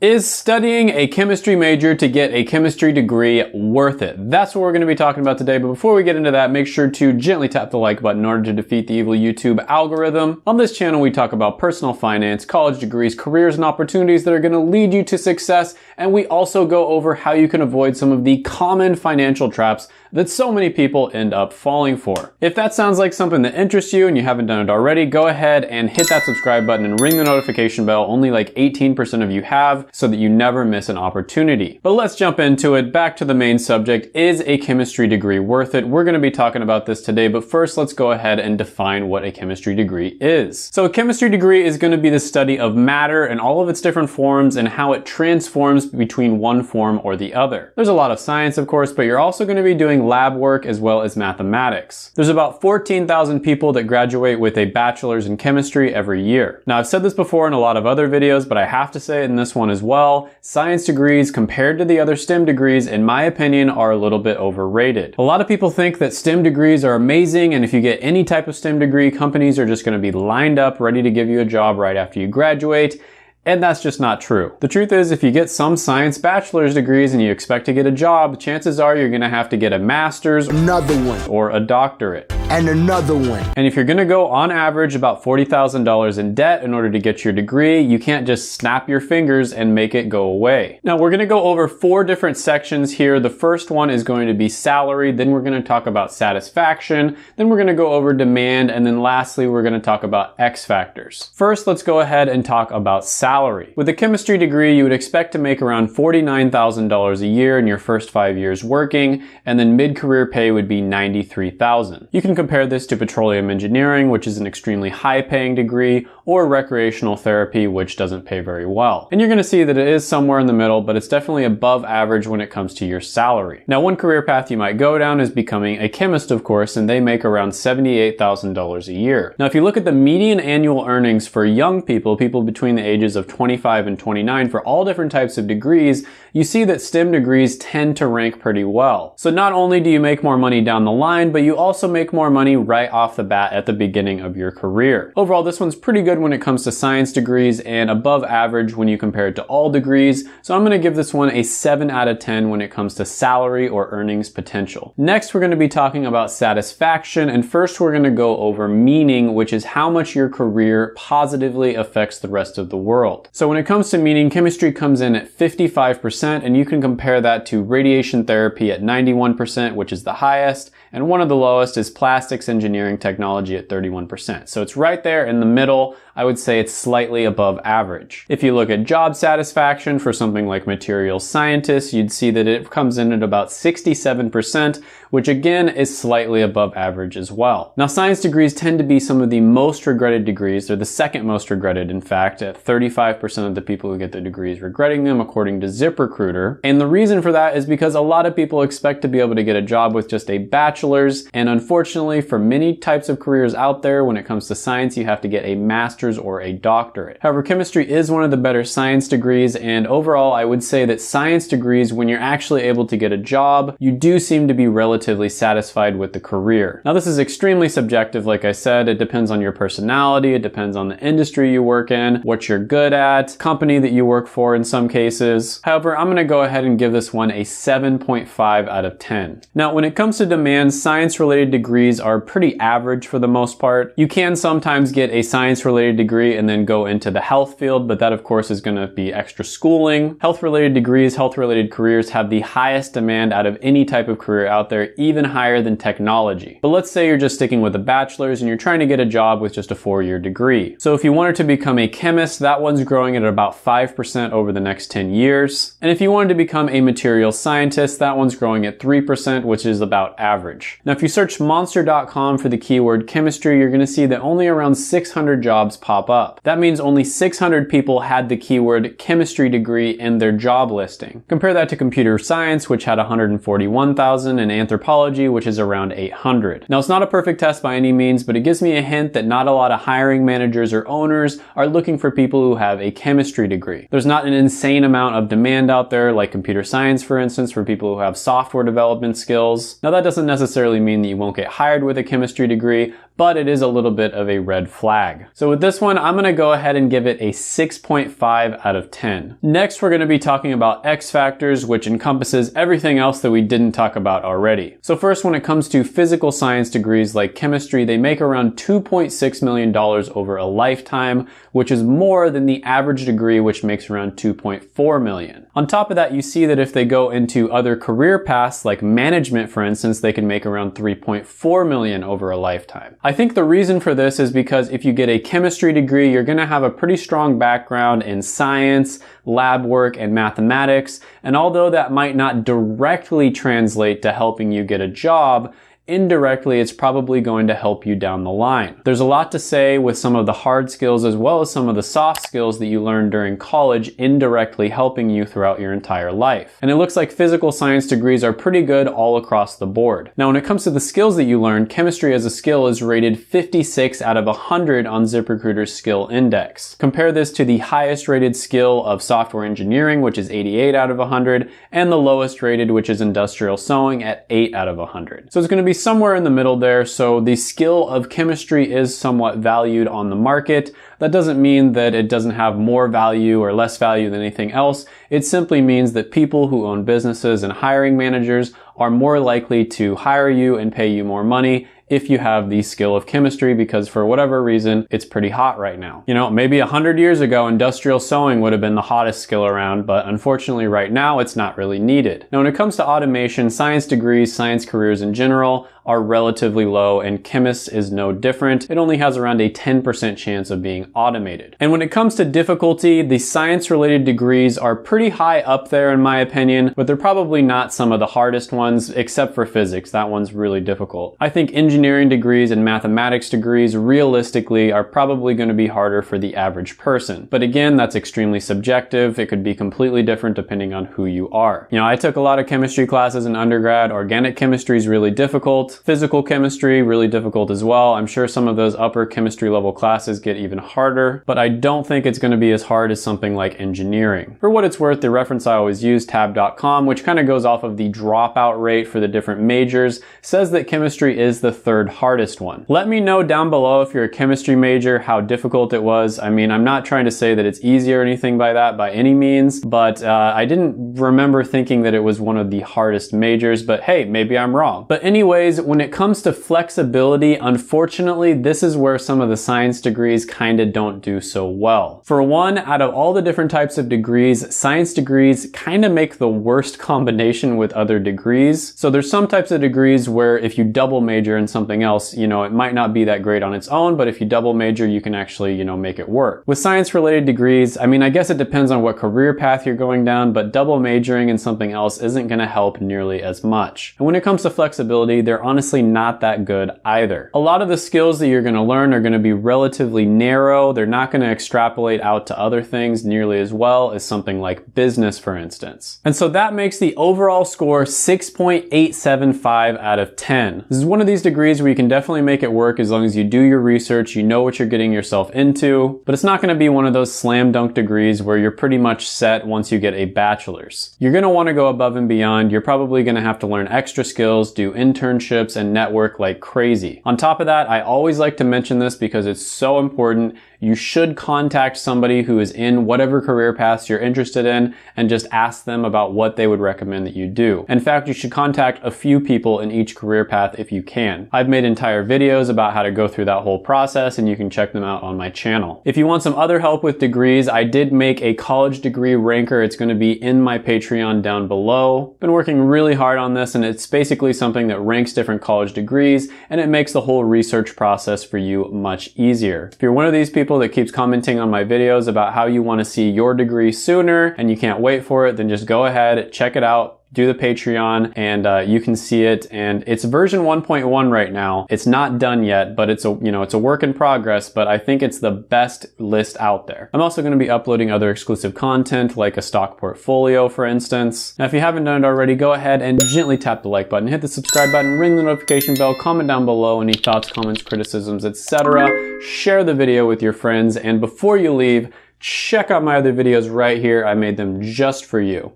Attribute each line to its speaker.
Speaker 1: Is studying a chemistry major to get a chemistry degree worth it? That's what we're going to be talking about today. But before we get into that, make sure to gently tap the like button in order to defeat the evil YouTube algorithm. On this channel, we talk about personal finance, college degrees, careers, and opportunities that are going to lead you to success. And we also go over how you can avoid some of the common financial traps that so many people end up falling for. If that sounds like something that interests you and you haven't done it already, go ahead and hit that subscribe button and ring the notification bell. Only like 18% of you have, so that you never miss an opportunity. But let's jump into it. Back to the main subject. Is a chemistry degree worth it? We're going to be talking about this today, but first let's go ahead and define what a chemistry degree is. So a chemistry degree is going to be the study of matter and all of its different forms and how it transforms between one form or the other. There's a lot of science, of course, but you're also going to be doing lab work as well as mathematics. There's about 14,000 people that graduate with a bachelor's in chemistry every year. Now, I've said this before in a lot of other videos, but I have to say it in this one as well. Science degrees compared to the other STEM degrees, in my opinion, are a little bit overrated. A lot of people think that STEM degrees are amazing, and if you get any type of STEM degree, companies are just going to be lined up ready to give you a job right after you graduate. And that's just not true. The truth is, if you get some science bachelor's degrees and you expect to get a job, chances are you're gonna have to get a master's,
Speaker 2: another one,
Speaker 1: or a doctorate.
Speaker 2: and another one.
Speaker 1: And if you're gonna go on average about $40,000 in debt in order to get your degree, you can't just snap your fingers and make it go away. Now, we're gonna go over 4 different sections here. The first one is going to be salary, then we're gonna talk about satisfaction, then we're gonna go over demand, and then lastly, we're gonna talk about X factors. First, let's go ahead and talk about salary. With a chemistry degree, you would expect to make around $49,000 a year in your first 5 years working, and then mid-career pay would be $93,000. You can compare this to petroleum engineering, which is an extremely high-paying degree, or recreational therapy, which doesn't pay very well. And you're going to see that it is somewhere in the middle, but it's definitely above average when it comes to your salary. Now, one career path you might go down is becoming a chemist, of course, and they make around $78,000 a year. Now, if you look at the median annual earnings for young people, people between the ages of 25 and 29 for all different types of degrees, you see that STEM degrees tend to rank pretty well. So not only do you make more money down the line, but you also make more money right off the bat at the beginning of your career. Overall, this one's pretty good when it comes to science degrees and above average when you compare it to all degrees. So I'm going to give this one a 7 out of 10 when it comes to salary or earnings potential. Next, we're going to be talking about satisfaction. And first, we're going to go over meaning, which is how much your career positively affects the rest of the world. So when it comes to meaning, chemistry comes in at 55%, and you can compare that to radiation therapy at 91%, which is the highest, and one of the lowest is plastics engineering technology at 31%. So it's right there in the middle. I would say it's slightly above average. If you look at job satisfaction for something like materials scientists, you'd see that it comes in at about 67%, which again is slightly above average as well. Now, science degrees tend to be some of the most regretted degrees. They're the second most regretted, in fact, at 35% of the people who get the degrees regretting them, according to ZipRecruiter. And the reason for that is because a lot of people expect to be able to get a job with just a bachelor's. And unfortunately, for many types of careers out there, when it comes to science, you have to get a master's or a doctorate. However, chemistry is one of the better science degrees, and overall, I would say that science degrees, when you're actually able to get a job, you do seem to be relatively satisfied with the career. Now, this is extremely subjective, like I said. It depends on your personality, it depends on the industry you work in, what you're good at, company that you work for in some cases. However, I'm going to go ahead and give this one a 7.5 out of 10. Now, when it comes to demand, science-related degrees are pretty average for the most part. You can sometimes get a science-related degree and then go into the health field, but that of course is going to be extra schooling. Health-related degrees, health-related careers have the highest demand out of any type of career out there, even higher than technology. But let's say you're just sticking with a bachelor's and you're trying to get a job with just a 4-year degree. So if you wanted to become a chemist, that one's growing at about 5% over the next 10 years. And if you wanted to become a materials scientist, that one's growing at 3%, which is about average. Now, if you search monster.com for the keyword chemistry, you're going to see that only around 600 jobs pop up. That means only 600 people had the keyword chemistry degree in their job listing. Compare that to computer science, which had 141,000, and anthropology, which is around 800. Now, it's not a perfect test by any means, but it gives me a hint that not a lot of hiring managers or owners are looking for people who have a chemistry degree. There's not an insane amount of demand out there, like computer science, for instance, for people who have software development skills. Now, that doesn't necessarily mean that you won't get hired with a chemistry degree, but it is a little bit of a red flag. So with this one, I'm gonna go ahead and give it a 6.5 out of 10. Next, we're gonna be talking about X factors, which encompasses everything else that we didn't talk about already. So first, when it comes to physical science degrees like chemistry, they make around $2.6 million over a lifetime, which is more than the average degree, which makes around $2.4 million. On top of that, you see that if they go into other career paths like management, for instance, they can make around $3.4 million over a lifetime. I think the reason for this is because if you get a chemistry degree, you're going to have a pretty strong background in science, lab work, and mathematics. And although that might not directly translate to helping you get a job, indirectly, it's probably going to help you down the line. There's a lot to say with some of the hard skills as well as some of the soft skills that you learn during college indirectly helping you throughout your entire life. And it looks like physical science degrees are pretty good all across the board. Now, when it comes to the skills that you learn, chemistry as a skill is rated 56 out of 100 on ZipRecruiter's skill index. Compare this to the highest rated skill of software engineering, which is 88 out of 100, and the lowest rated, which is industrial sewing at 8 out of 100. So it's going to be somewhere in the middle there. So the skill of chemistry is somewhat valued on the market. That doesn't mean that it doesn't have more value or less value than anything else. It simply means that people who own businesses and hiring managers are more likely to hire you and pay you more money if you have the skill of chemistry, because for whatever reason, it's pretty hot right now. You know, maybe 100 years ago, industrial sewing would have been the hottest skill around, but unfortunately right now, it's not really needed. Now, when it comes to automation, science degrees, science careers in general, are relatively low, and chemists is no different. It only has around a 10% chance of being automated. And when it comes to difficulty, the science-related degrees are pretty high up there in my opinion, but they're probably not some of the hardest ones, except for physics. That one's really difficult. I think engineering degrees and mathematics degrees realistically are probably going to be harder for the average person. But again, that's extremely subjective. It could be completely different depending on who you are. You know, I took a lot of chemistry classes in undergrad. Organic chemistry is really difficult. Physical chemistry, really difficult as well. I'm sure some of those upper chemistry level classes get even harder, but I don't think it's going to be as hard as something like engineering. For what it's worth, the reference I always use, tab.com, which kind of goes off of the dropout rate for the different majors, says that chemistry is the third hardest one. Let me know down below if you're a chemistry major, how difficult it was. I mean, I'm not trying to say that it's easy or anything by that by any means, but I didn't remember thinking that it was one of the hardest majors, but hey, maybe I'm wrong. But anyways, when it comes to flexibility, unfortunately, this is where some of the science degrees kind of don't do so well. For one, out of all the different types of degrees, science degrees kind of make the worst combination with other degrees. So there's some types of degrees where if you double major in something else, you know, it might not be that great on its own, but if you double major, you can actually, you know, make it work. With science-related degrees, I mean, I guess it depends on what career path you're going down, but double majoring in something else isn't going to help nearly as much. And when it comes to flexibility, they're honestly not that good either. A lot of the skills that you're going to learn are going to be relatively narrow. They're not going to extrapolate out to other things nearly as well as something like business, for instance. And so that makes the overall score 6.875 out of 10. This is one of these degrees where you can definitely make it work as long as you do your research, you know what you're getting yourself into, but it's not going to be one of those slam dunk degrees where you're pretty much set once you get a bachelor's. You're going to want to go above and beyond. You're probably going to have to learn extra skills, do internships, and network like crazy. On top of that, I always like to mention this because it's so important. You should contact somebody who is in whatever career paths you're interested in and just ask them about what they would recommend that you do. In fact, you should contact a few people in each career path if you can. I've made entire videos about how to go through that whole process, and you can check them out on my channel. If you want some other help with degrees, I did make a college degree ranker. It's going to be in my Patreon down below. Been working really hard on this, and it's basically something that ranks different college degrees, and it makes the whole research process for you much easier. If you're one of these people that keeps commenting on my videos about how you want to see your degree sooner and you can't wait for it, then just go ahead, check it out, do the Patreon, and you can see it. And it's version 1.1 right now. It's not done yet, but it's a work in progress, but I think it's the best list out there. I'm also going to be uploading other exclusive content like a stock portfolio, for instance. Now, if you haven't done it already, go ahead and gently tap the like button, hit the subscribe button, ring the notification bell, comment down below any thoughts, comments, criticisms, etc. Share the video with your friends, and before you leave, check out my other videos right here. I made them just for you.